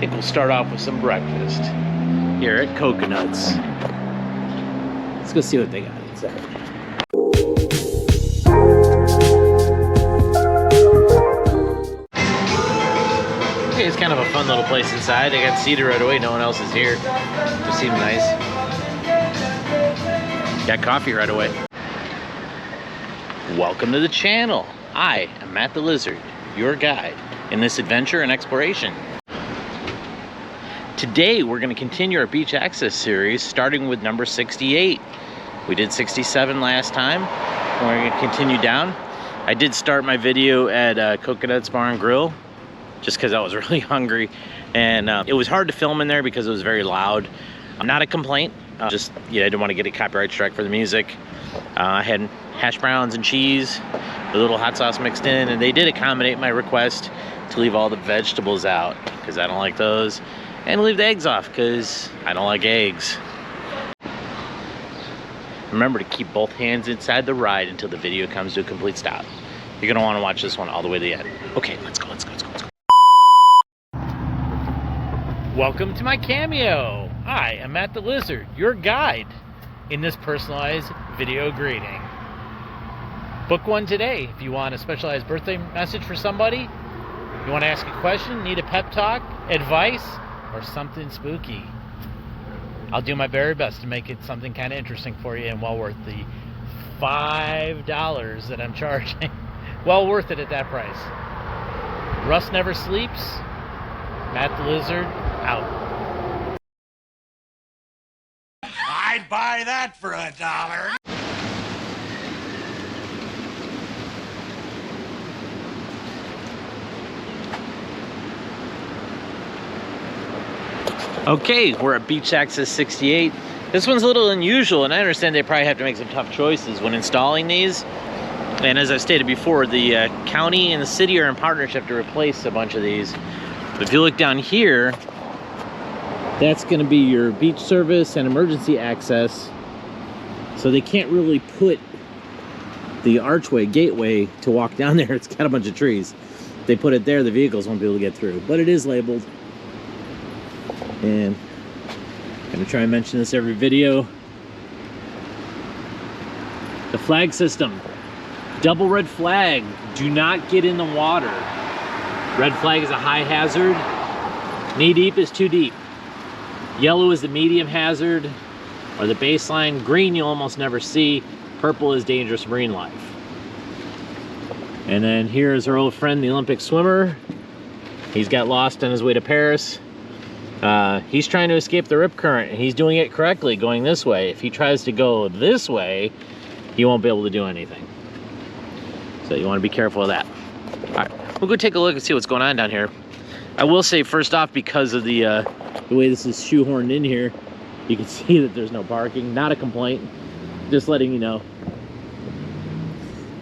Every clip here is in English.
think we'll start off with some breakfast here at Coconuts. Let's go see what they got inside. Okay, it's kind of a fun little place inside. They got seated right away. No one else is here. Just seems nice. Got coffee right away. Welcome to the channel. I am Matt the Lizard, your guide in this adventure and exploration. Today we're going to continue our beach access series, starting with number 68. We did 67 last time, and we're going to continue down. I did start my video at Coconuts Bar and Grill, just because I was really hungry, and it was hard to film in there because it was very loud. Not a complaint, just, yeah, I didn't want to get a copyright strike for the music. I had hash browns and cheese, a little hot sauce mixed in, and they did accommodate my request to leave all the vegetables out, because I don't like those, and leave the eggs off, because I don't like eggs. Remember to keep both hands inside the ride until the video comes to a complete stop. You're going to want to watch this one all the way to the end. Okay, let's go, let's go, let's go, let's go. Welcome to my cameo. I am Matt the Lizard, your guide in this personalized video greeting. Book one today if you want a specialized birthday message for somebody, you want to ask a question, need a pep talk, advice, or something spooky. I'll do my very best to make it something kind of interesting for you and well worth the $5 that I'm charging. Well worth it at that price. Russ never sleeps. Matt the Lizard, out. I'd buy that for $1. Okay, we're at Beach Access 68. This one's a little unusual, and I understand they probably have to make some tough choices when installing these. And as I stated before, the county and the city are in partnership to replace a bunch of these. But if you look down here, that's going to be your beach service and emergency access. So they can't really put the archway, gateway, to walk down there. It's got a bunch of trees. If they put it there, the vehicles won't be able to get through. But it is labeled. And I'm going to try and mention this every video. The flag system. Double red flag. Do not get in the water. Red flag is a high hazard. Knee deep is too deep. Yellow is the medium hazard, or the baseline. Green you'll almost never see. Purple is dangerous marine life. And then here's our old friend, the Olympic swimmer. He's got lost on his way to Paris. He's trying to escape the rip current, and he's doing it correctly, going this way. If he tries to go this way, he won't be able to do anything. So you want to be careful of that. All right, we'll go take a look and see what's going on down here. I will say, first off, because of the way this is shoehorned in here, you can see that there's no parking. Not a complaint, just letting you know.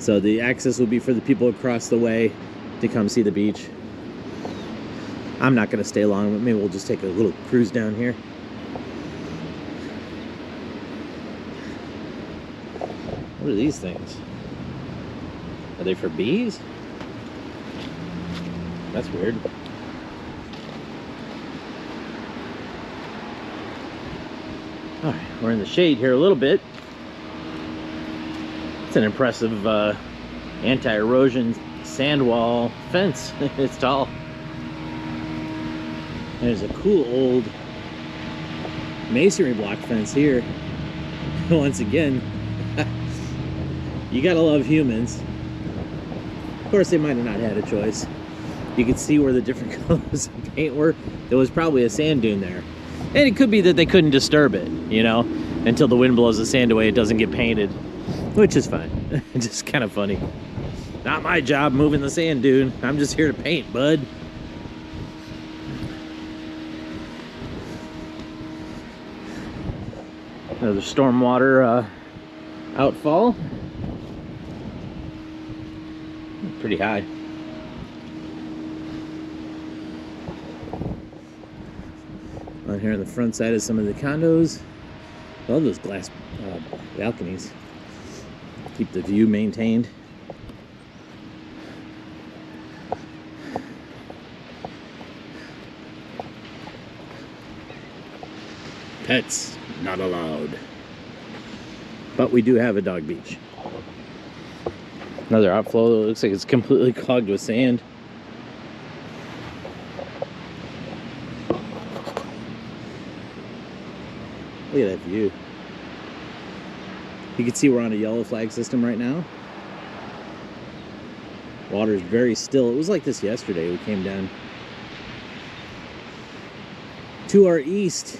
So the access will be for the people across the way to come see the beach. I'm not going to stay long, but maybe we'll just take a little cruise down here. What are these things? Are they for bees? That's weird. All right, we're in the shade here a little bit. It's an impressive anti-erosion sand wall fence. It's tall. There's a cool old masonry block fence here. Once again, you gotta love humans. Of course, they might have not had a choice. You can see where the different colors of paint were. There was probably a sand dune there. And it could be that they couldn't disturb it, you know, until the wind blows the sand away, it doesn't get painted, which is fine. Just kind of funny. Not my job moving the sand dune. I'm just here to paint, bud. Another stormwater outfall. Pretty high. On here on the front side of some of the condos. I love those glass balconies. Keep the view maintained. Pets not allowed. But we do have a dog beach. Another outflow. It looks like it's completely clogged with sand. Look at that view. You can see we're on a yellow flag system right now. Water is very still. It was like this yesterday. We came down. To our east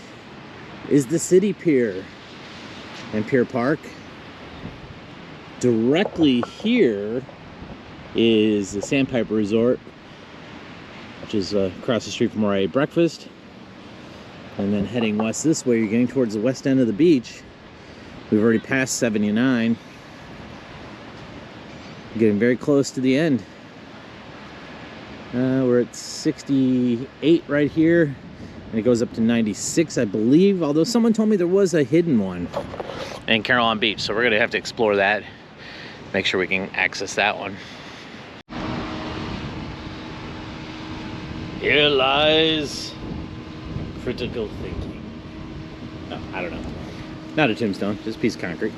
is the city pier and Pier Park. Directly here is the Sandpiper Resort, which is across the street from where I ate breakfast. And then heading west this way, you're getting towards the west end of the beach. We've already passed 79. Getting very close to the end. We're at 68 right here, and it goes up to 96, I believe, although someone told me there was a hidden one in Caroline Beach, so we're gonna have to explore that, make sure we can access that one. Here lies critical thinking. No, I don't know. Not a tombstone, just a piece of concrete.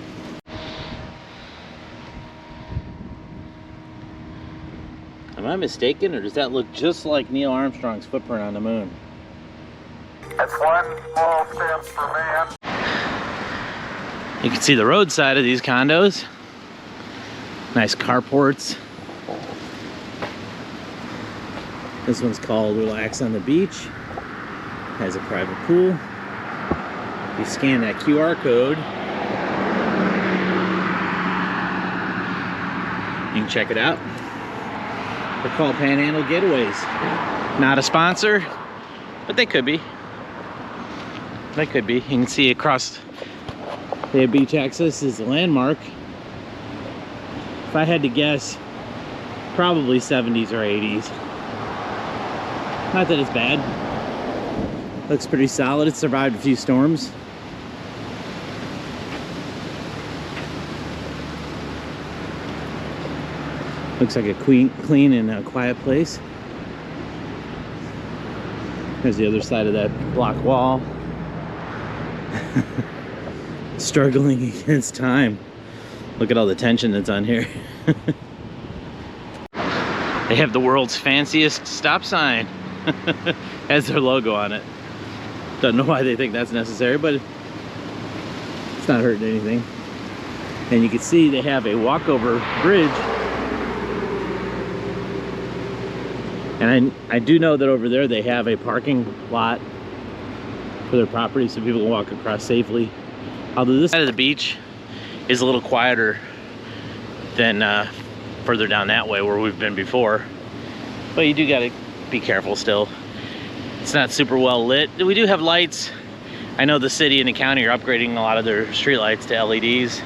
Am I mistaken, or does that look just like Neil Armstrong's footprint on the moon? That's one small step for man. You can see the roadside of these condos. Nice carports. This one's called Relax on the Beach. Has a private pool. You scan that QR code, you can check it out. They're called Panhandle Getaways. Not a sponsor, but they could be. They could be. You can see across the beach access is the landmark. If I had to guess, probably 70s or 80s. Not that it's bad. Looks pretty solid. It survived a few storms. Looks like a clean and quiet place. There's the other side of that block wall. Struggling against time. Look at all the tension that's on here. They have the world's fanciest stop sign. Has their logo on it. Don't know why they think that's necessary, but it's not hurting anything. And you can see they have a walkover bridge. And I do know that over there they have a parking lot for their property so people can walk across safely. Although this side of the beach is a little quieter than further down that way where we've been before. But you do gotta be careful still. It's not super well lit. We do have lights. I know the city and the county are upgrading a lot of their street lights to LEDs.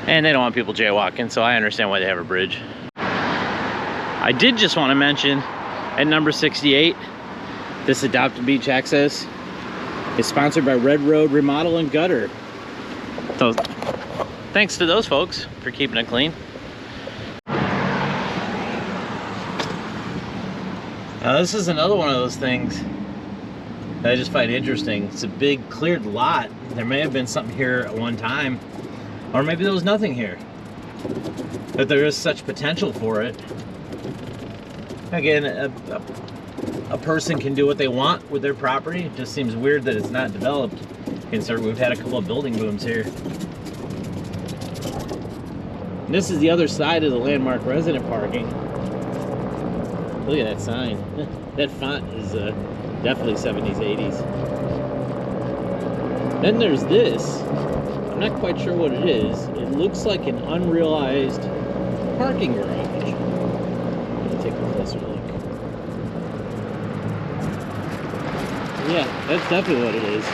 And they don't want people jaywalking, so I understand why they have a bridge. I did just want to mention at number 68, this adopted beach access is sponsored by Red Road Remodel and Gutter. So thanks to those folks for keeping it clean. Now this is another one of those things that I just find interesting. It's a big cleared lot. There may have been something here at one time, or maybe there was nothing here. But there is such potential for it. Again, a person can do what they want with their property. It just seems weird that it's not developed. Considering we've had a couple of building booms here. And this is the other side of the landmark resident parking. Look at that sign. That font is definitely 70s, 80s. Then there's this. I'm not quite sure what it is. It looks like an unrealized parking garage. Take a closer look. Yeah, that's definitely what it is.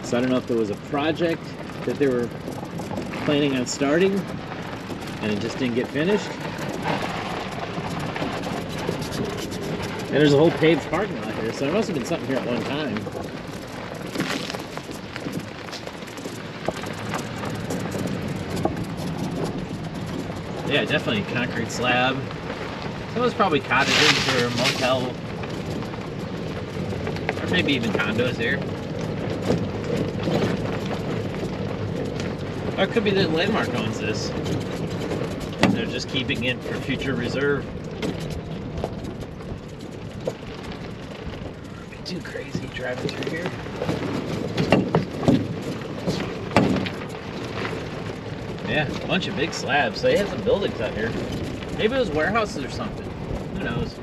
So I don't know if there was a project that they were planning on starting and it just didn't get finished. And there's a whole paved parking lot here, so there must have been something here at one time. Yeah, definitely a concrete slab. That was probably cottages or a motel. Maybe even condos here. Or it could be that Landmark owns this. They're just keeping it for future reserve. Too crazy driving through here. Yeah, a bunch of big slabs. They had some buildings out here. Maybe it was warehouses or something. Who knows?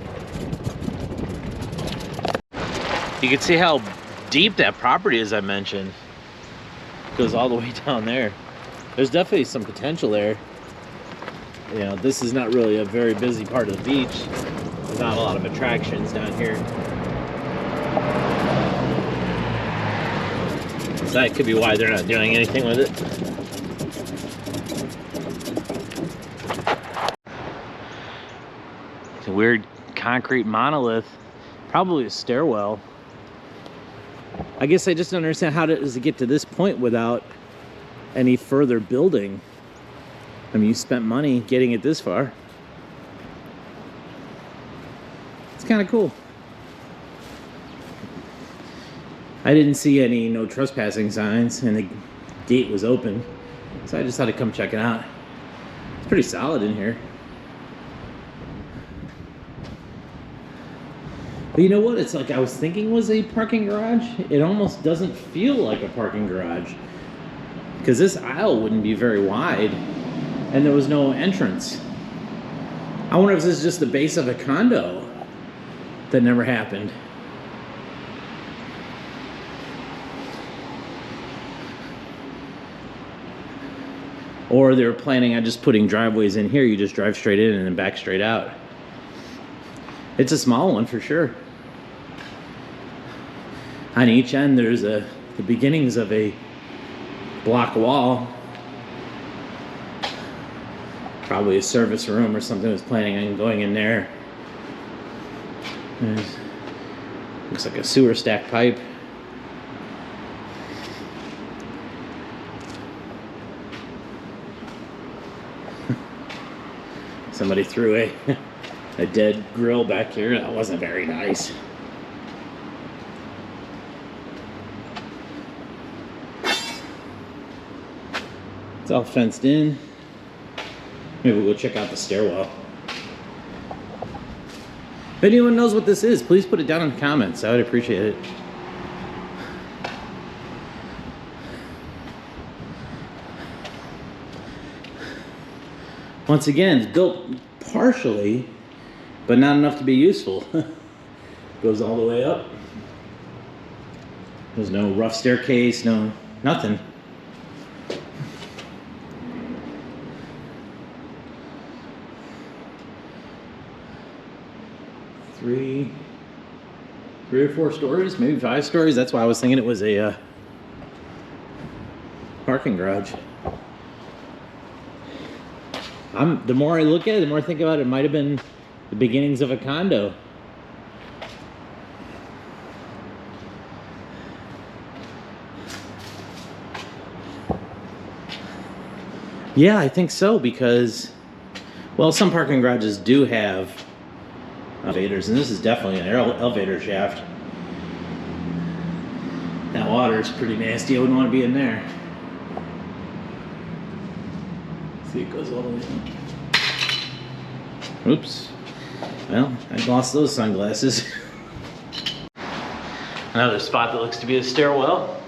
You can see how deep that property is I mentioned. It goes all the way down there. There's definitely some potential there. You know, this is not really a very busy part of the beach. There's not a lot of attractions down here. So that could be why they're not doing anything with it. It's a weird concrete monolith. Probably a stairwell. I guess I just don't understand how does it get to this point without any further building. I mean, you spent money getting it this far. It's kind of cool. I didn't see any no trespassing signs, and the gate was open, so I just thought I'd come check it out. It's pretty solid in here. But you know what? It's like I was thinking was a parking garage. It almost doesn't feel like a parking garage, because this aisle wouldn't be very wide, and there was no entrance. I wonder if this is just the base of a condo that never happened. Or they were planning on just putting driveways in here. You just drive straight in and then back straight out. It's a small one for sure. On each end, there's the beginnings of a block wall. Probably a service room or something was planning on going in there. Looks like a sewer stack pipe. Somebody threw a dead grill back here. That wasn't very nice. It's all fenced in. Maybe we'll go check out the stairwell. If anyone knows what this is, please put it down in the comments. I would appreciate it. Once again, it's built partially, but not enough to be useful. Goes all the way up. There's no rough staircase, no nothing. Three or four stories, maybe 5 stories. That's why I was thinking it was a parking garage. The more I look at it, the more I think about it, it might have been the beginnings of a condo. Yeah, I think so, because, well, some parking garages do have elevators, and this is definitely an elevator shaft. That water is pretty nasty. I wouldn't want to be in there. See, it goes all the way up. Oops. Well, I lost those sunglasses. Another spot that looks to be a stairwell.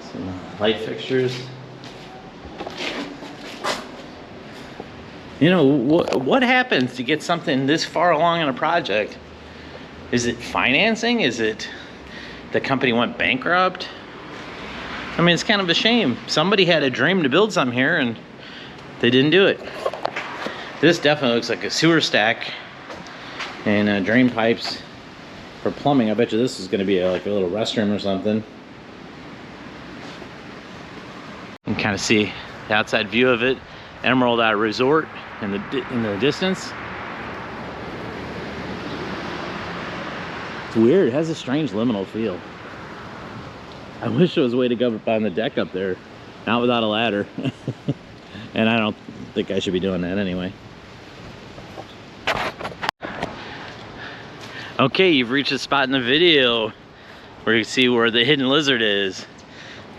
Some light fixtures. You know, what happens to get something this far along in a project? Is it financing? Is it the company went bankrupt? I mean, it's kind of a shame. Somebody had a dream to build something here and they didn't do it. This definitely looks like a sewer stack and drain pipes for plumbing. I bet you this is going to be like a little restroom or something. You can kind of see the outside view of it. Emerald Isle Resort in the distance. It's weird. It has a strange liminal feel. I wish there was a way to go up on the deck up there, not without a ladder. And I don't think I should be doing that anyway. Okay, you've reached a spot in the video where you see where the hidden lizard is.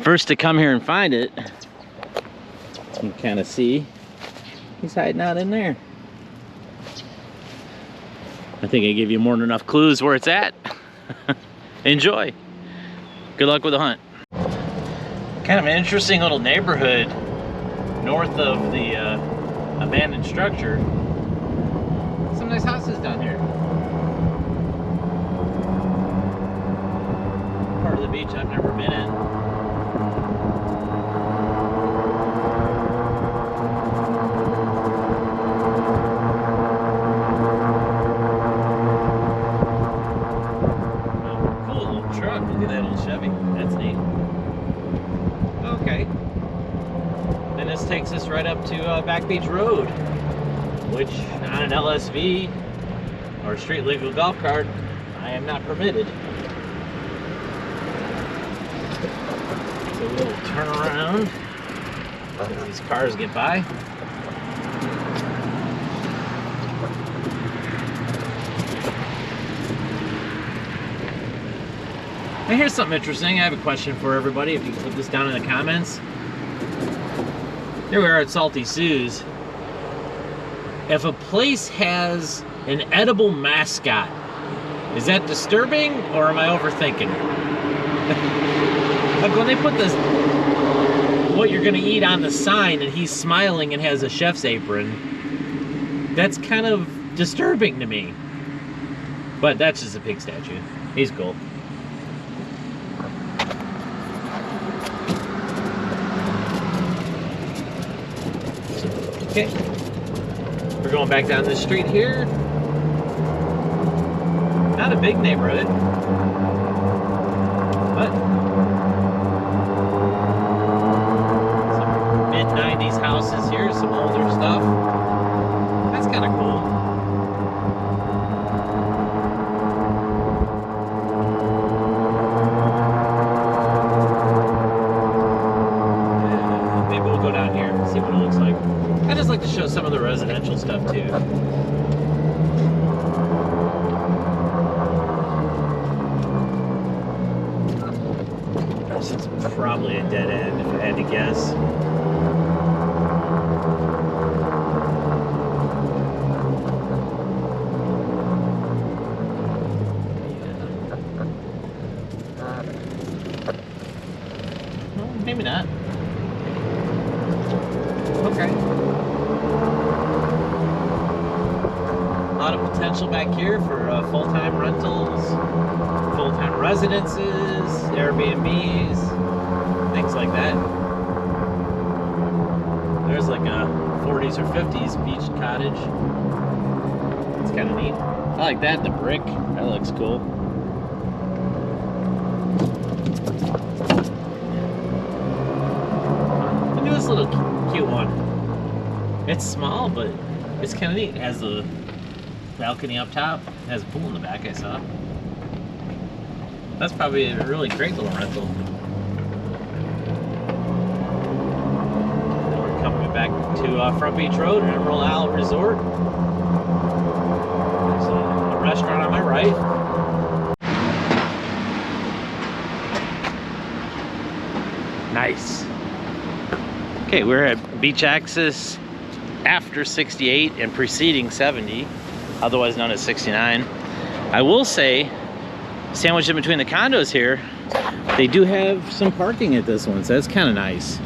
First to come here and find it, you can kind of see he's hiding out in there. I think I gave you more than enough clues where it's at. Enjoy. Good luck with the hunt. Kind of an interesting little neighborhood north of the abandoned structure. Some nice houses down here. Part of the beach I've never been in. Look at that old Chevy. That's neat. Okay. And this takes us right up to Back Beach Road, which on an LSV or street legal golf cart, I am not permitted. So we'll turn around as these cars get by. And here's something interesting. I have a question for everybody. If you can put this down in the comments. Here we are at Salty Sue's. If a place has an edible mascot, is that disturbing or am I overthinking? Like when they put this, what you're gonna eat on the sign and he's smiling and has a chef's apron, that's kind of disturbing to me. But that's just a pig statue. He's cool. Okay, we're going back down this street here. Not a big neighborhood, but some mid-90s houses here, some older stuff. That's kind of cool. Maybe we'll go down here and see what it looks like. I just like to show some of the residential stuff too. This is probably a dead end if I had to guess. Well, maybe not. Okay. A lot of potential back here for full-time rentals, full-time residences, Airbnbs, things like that. There's like a 40s or 50s beach cottage. It's kind of neat. I like that, the brick. That looks cool. Look at this little cute one. It's small, but it's kind of neat. It has the balcony up top. It has a pool in the back, I saw. That's probably a really great little rental. Then we're coming back to Front Beach Road, Emerald Isle Resort. There's a restaurant on my right. Nice. Okay, we're at Beach Access after 68 and preceding 70, otherwise known as 69. I will say, sandwiched in between the condos here, they do have some parking at this one, so that's kind of nice.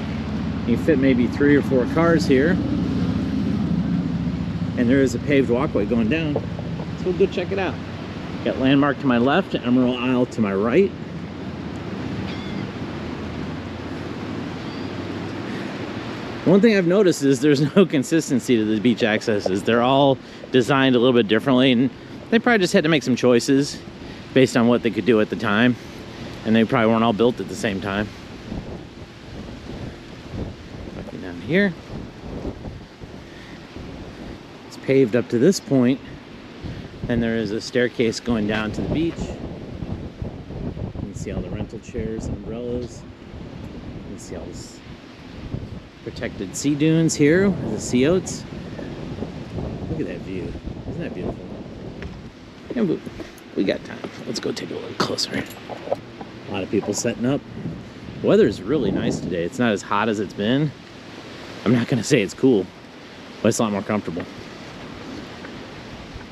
You can fit maybe 3 or 4 cars here, and there is a paved walkway going down, so we'll go check it out. Got Landmark to my left, Emerald Isle to my right. One thing I've noticed is there's no consistency to the beach accesses. They're all designed a little bit differently, and they probably just had to make some choices based on what they could do at the time, and they probably weren't all built at the same time. Walking down here, it's paved up to this point, and there is a staircase going down to the beach. You can see all the rental chairs and umbrellas. You can see all this protected sea dunes here with the sea oats. Look at that view. Isn't that beautiful? We got time. Let's go take a look closer. A lot of people setting up. Weather's really nice today. It's not as hot as it's been. I'm not gonna say it's cool, but it's a lot more comfortable.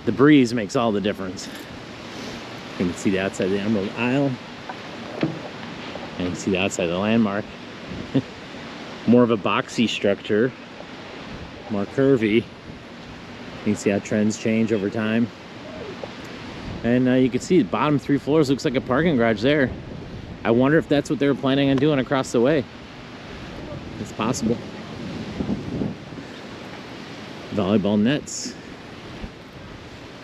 The breeze makes all the difference. You can see the outside of the Emerald Isle. And you can see the outside of the landmark. More of a boxy structure, more curvy. You can see how trends change over time. And you can see the bottom 3 floors looks like a parking garage there. I wonder if that's what they were planning on doing across the way. It's possible. Volleyball nets.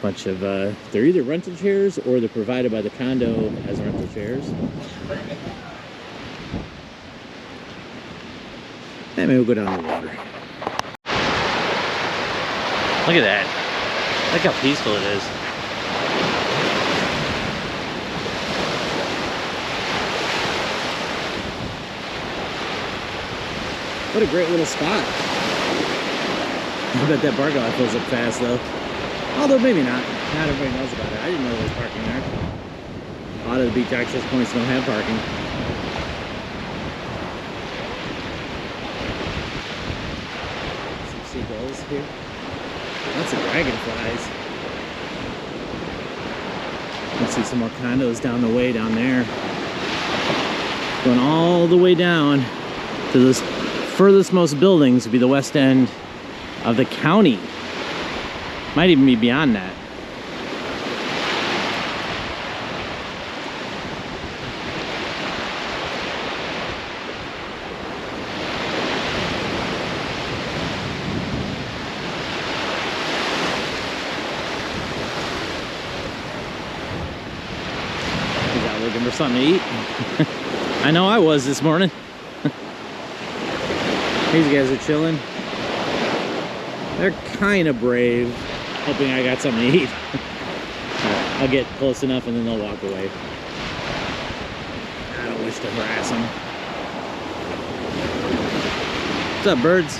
Bunch of, they're either rental chairs or they're provided by the condo as rental chairs. And maybe we'll go down the water. Look at that. Look how peaceful it is. What a great little spot. I bet that parking lot fills up fast though. Although maybe not. Not everybody knows about it. I didn't know there was parking there. A lot of the beach access points don't have parking. Some seagulls here. Lots of dragonflies. Let's see some more condos down the way down there. Going all the way down to this furthest most buildings would be the west end of the county. Might even be beyond that. You got looking for something to eat? I know I was this morning. These guys are chilling. They're kind of brave, hoping I got something to eat. I'll get close enough and then they'll walk away. I don't wish to harass them. What's up, birds?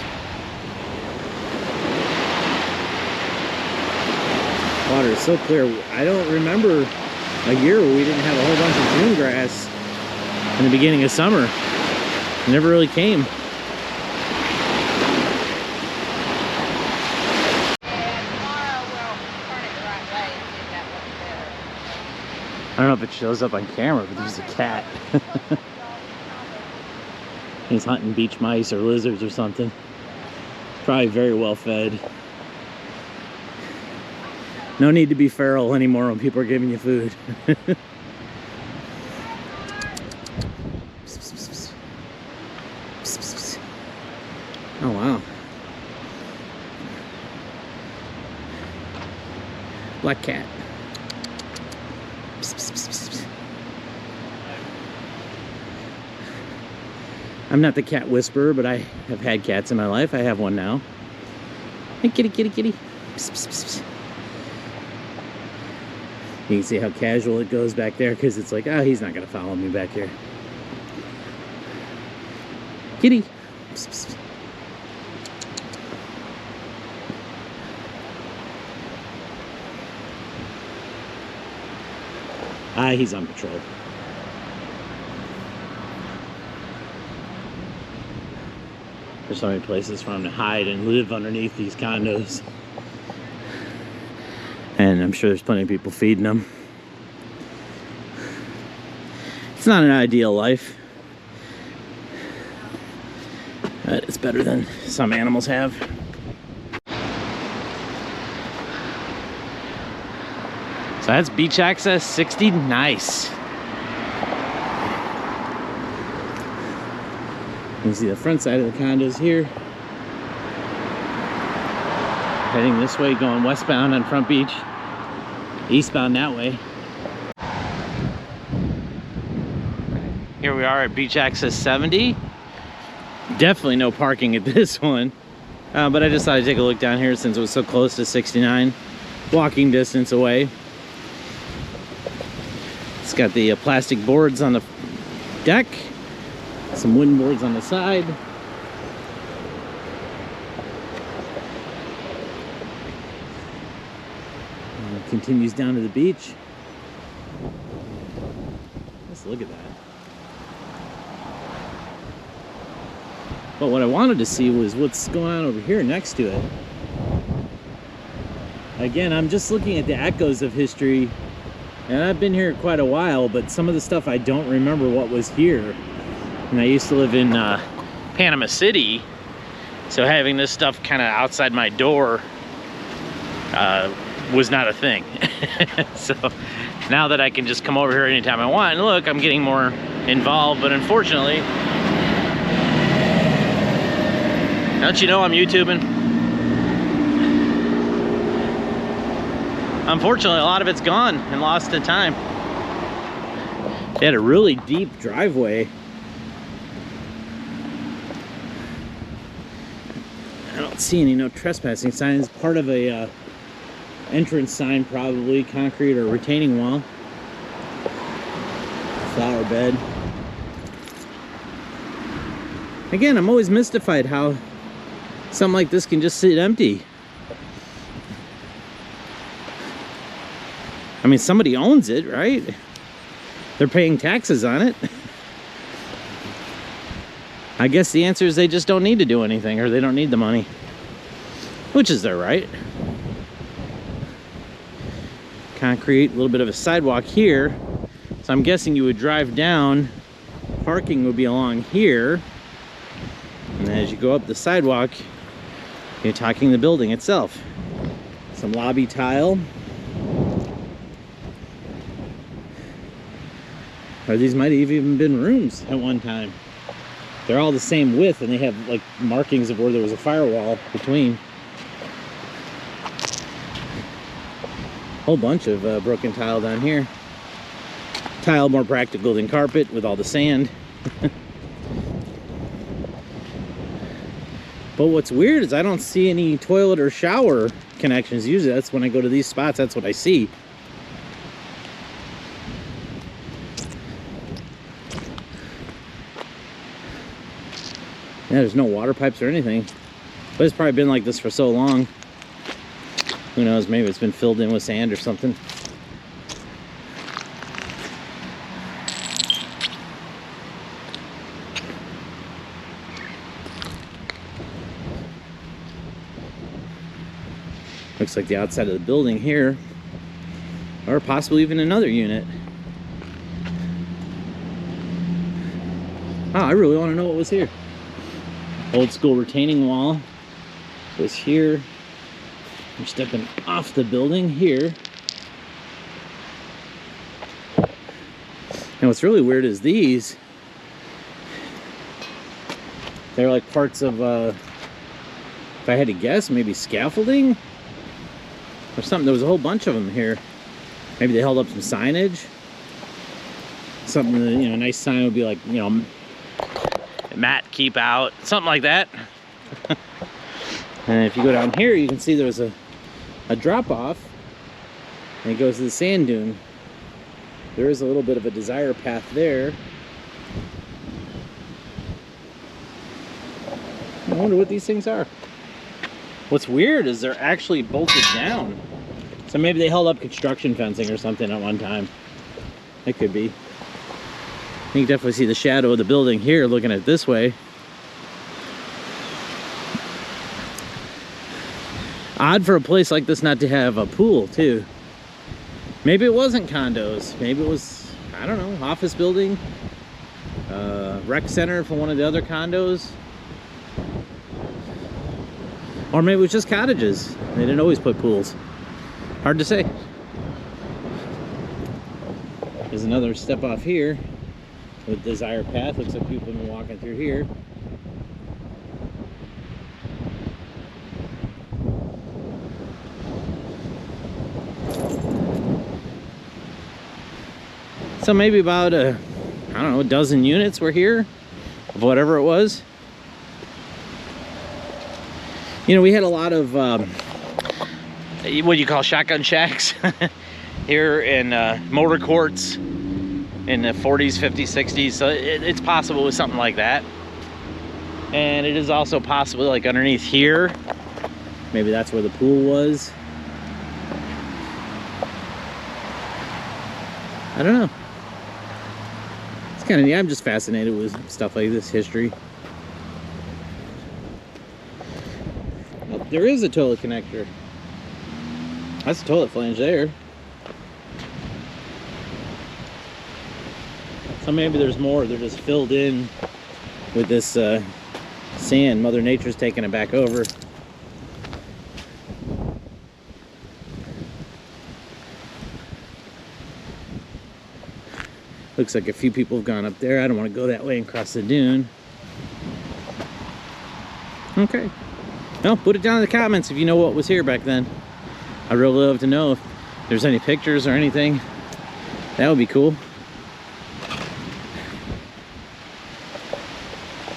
Water is so clear. I don't remember a year where we didn't have a whole bunch of dune grass in the beginning of summer. It never really came. I don't know if it shows up on camera, but there's a cat. He's hunting beach mice or lizards or something. Probably very well fed. No need to be feral anymore when people are giving you food. Oh wow. Black cat. I'm not the cat whisperer, but I have had cats in my life. I have one now. Hey, kitty, kitty, kitty. Psst, psst, psst. You can see how casual it goes back there because it's like, oh, he's not going to follow me back here. Kitty. Psst, psst. Ah, he's on patrol. There's so many places for him to hide and live underneath these condos. And I'm sure there's plenty of people feeding them. It's not an ideal life, but it's better than some animals have. So that's beach access 60. Nice. You can see the front side of the condos here. Heading this way, going westbound on Front Beach. Eastbound that way. Here we are at beach access 70. Definitely no parking at this one. But I decided to take a look down here since it was so close to 69. Walking distance away. It's got the plastic boards on the deck. Some wooden boards on the side. And it continues down to the beach. nice. Look at that. But what I wanted to see was what's going on over here next to it. Again, I'm just looking at the echoes of history, and I've been here quite a while, but some of the stuff I don't remember what was here. And I used to live in Panama City, so having this stuff kind of outside my door was not a thing. So now that I can just come over here anytime I want, and look, I'm getting more involved, but unfortunately, don't you know I'm YouTubing? Unfortunately, a lot of it's gone and lost to time. They had a really deep driveway. I don't see any no trespassing signs. Part of a entrance sign, probably concrete or retaining wall. Flower bed. Again, I'm always mystified how something like this can just sit empty. I mean, somebody owns it, right? They're paying taxes on it. I guess the answer is they just don't need to do anything, or they don't need the money, which is their right. Concrete, a little bit of a sidewalk here. So I'm guessing you would drive down, parking would be along here, and then as you go up the sidewalk, you're talking the building itself. Some lobby tile. Or these might have even been rooms at one time. They're all the same width, and they have like markings of where there was a firewall between. Whole bunch of broken tile down here. Tile more practical than carpet with all the sand. But what's weird is I don't see any toilet or shower connections. Usually that's when I go to these spots, that's what I see. Yeah, there's no water pipes or anything. But it's probably been like this for so long. Who knows, maybe it's been filled in with sand or something. Looks like the outside of the building here, or possibly even another unit. Oh, I really want to know what was here. Old school retaining wall was here. I'm stepping off the building here. And what's really weird is these, they're like parts of, if I had to guess, maybe scaffolding or something. There was a whole bunch of them here. Maybe they held up some signage. Something that, you know, a nice sign would be like, you know, mat keep out, something like that. And if you go down here, you can see there's a drop off, and it goes to the sand dune. There is a little bit of a desire path there. I wonder what these things are. What's weird is they're actually bolted down. So maybe they held up construction fencing or something at one time. It could be. You can definitely see the shadow of the building here looking at it this way. Odd for a place like this not to have a pool too. Maybe it wasn't condos. Maybe it was, I don't know, office building, rec center for one of the other condos. Or maybe it was just cottages. They didn't always put pools. Hard to say. There's another step off here with Desire Path. Looks like people have been walking through here. So maybe about I don't know, a dozen units were here of whatever it was. You know, we had a lot of what you call shotgun shacks here in motor courts in the 40s, 50s, 60s. So it's possible with something like that. And it is also possible like underneath here, maybe that's where the pool was. I don't know. kind of neat. I'm just fascinated with stuff like this, history. Oh, there is a toilet connector. That's a toilet flange there. So maybe there's more. They're just filled in with this sand. Mother Nature's taking it back over. Looks like a few people have gone up there. I don't want to go that way and cross the dune. Okay. Well, put it down in the comments if you know what was here back then. I'd really love to know if there's any pictures or anything. That would be cool.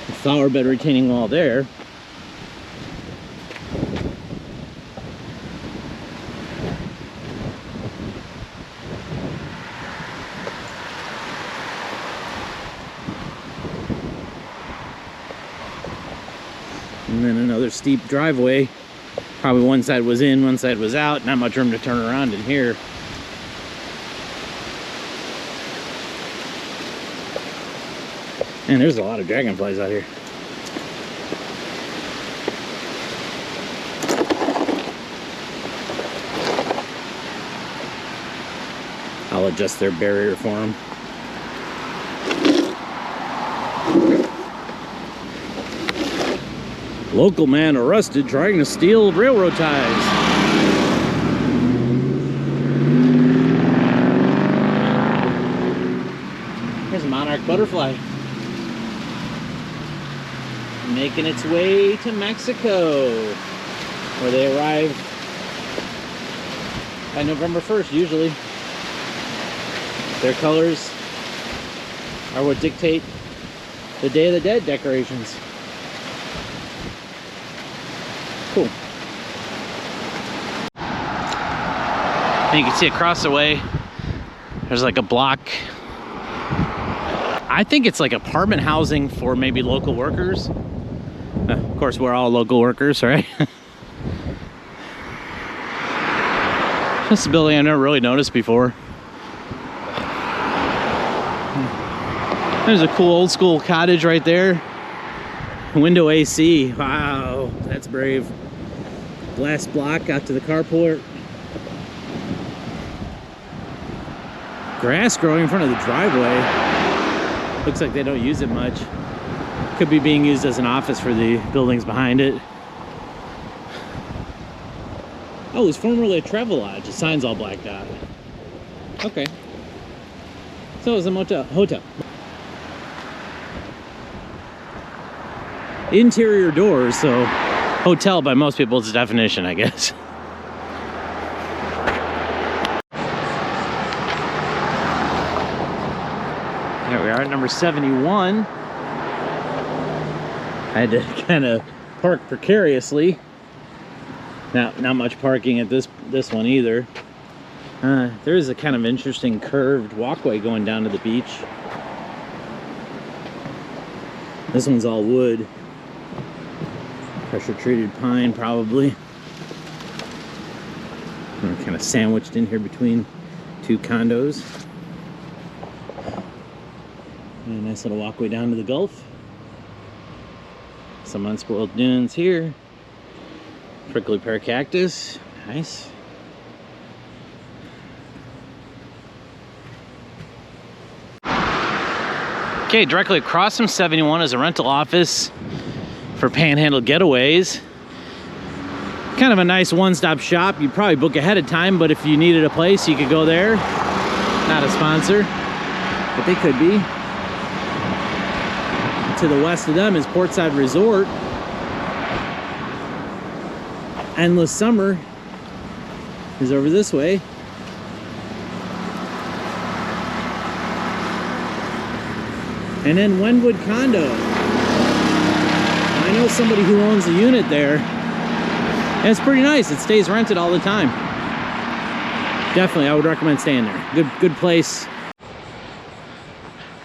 The flower bed retaining wall there. And then another steep driveway. Probably one side was in, one side was out. Not much room to turn around in here. And there's a lot of dragonflies out here. I'll adjust their barrier for them. Local man arrested trying to steal railroad ties. Here's a monarch butterfly. Making its way to Mexico, where they arrive by November 1st usually. Their colors are what dictate the Day of the Dead decorations. Cool. And you can see across the way, there's like a block. I think it's like apartment housing for maybe local workers. Of course, we're all local workers, right? This is a building I've never really noticed before. There's a cool old school cottage right there. Window AC. Wow, that's brave. Glass block out to the carport. Grass growing in front of the driveway. Looks like they don't use it much. Could be being used as an office for the buildings behind it. Oh, it's formerly a travel lodge. The sign's all blacked out. Okay. So it was a hotel. Interior doors, so hotel by most people's definition, I guess. There we are at number 71. I had to kind of park precariously. Not much parking at this one either. There is a kind of interesting curved walkway going down to the beach. This one's all wood. Pressure treated pine, probably. And kind of sandwiched in here between two condos. And a nice little walkway down to the Gulf. Some unspoiled dunes here. Prickly pear cactus. Nice. Okay, directly across from 71 is a rental office for Panhandle getaways. Kind of a nice one-stop shop. You'd probably book ahead of time, but if you needed a place, you could go there. Not a sponsor, but they could be. To the west of them is Portside Resort. Endless Summer is over this way. And then Wynwood Condo. I know somebody who owns a unit there. And it's pretty nice. It stays rented all the time. Definitely, I would recommend staying there. Good place.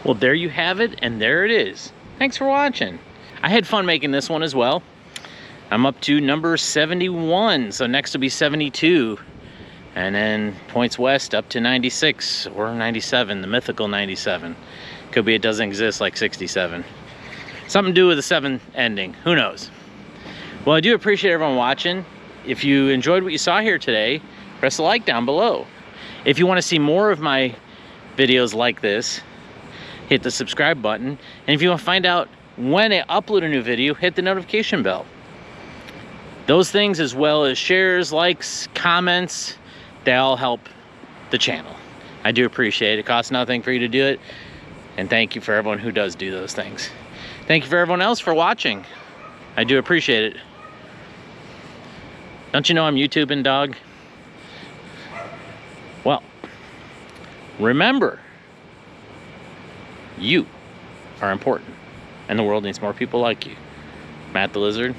Well, there you have it, and there it is. Thanks for watching. I had fun making this one as well. I'm up to number 71, so next will be 72. And then points west up to 96 or 97, the mythical 97. Could be it doesn't exist like 67. Something to do with the 7 ending. Who knows? Well, I do appreciate everyone watching. If you enjoyed what you saw here today, press the like down below. If you want to see more of my videos like this, hit the subscribe button. And if you want to find out when I upload a new video, hit the notification bell. Those things, as well as shares, likes, comments, they all help the channel. I do appreciate it. It costs nothing for you to do it. And thank you for everyone who does do those things. Thank you for everyone else for watching. I do appreciate it. Don't you know I'm YouTubing, dog? Well, remember, you are important, and the world needs more people like you. Matt the Lizard.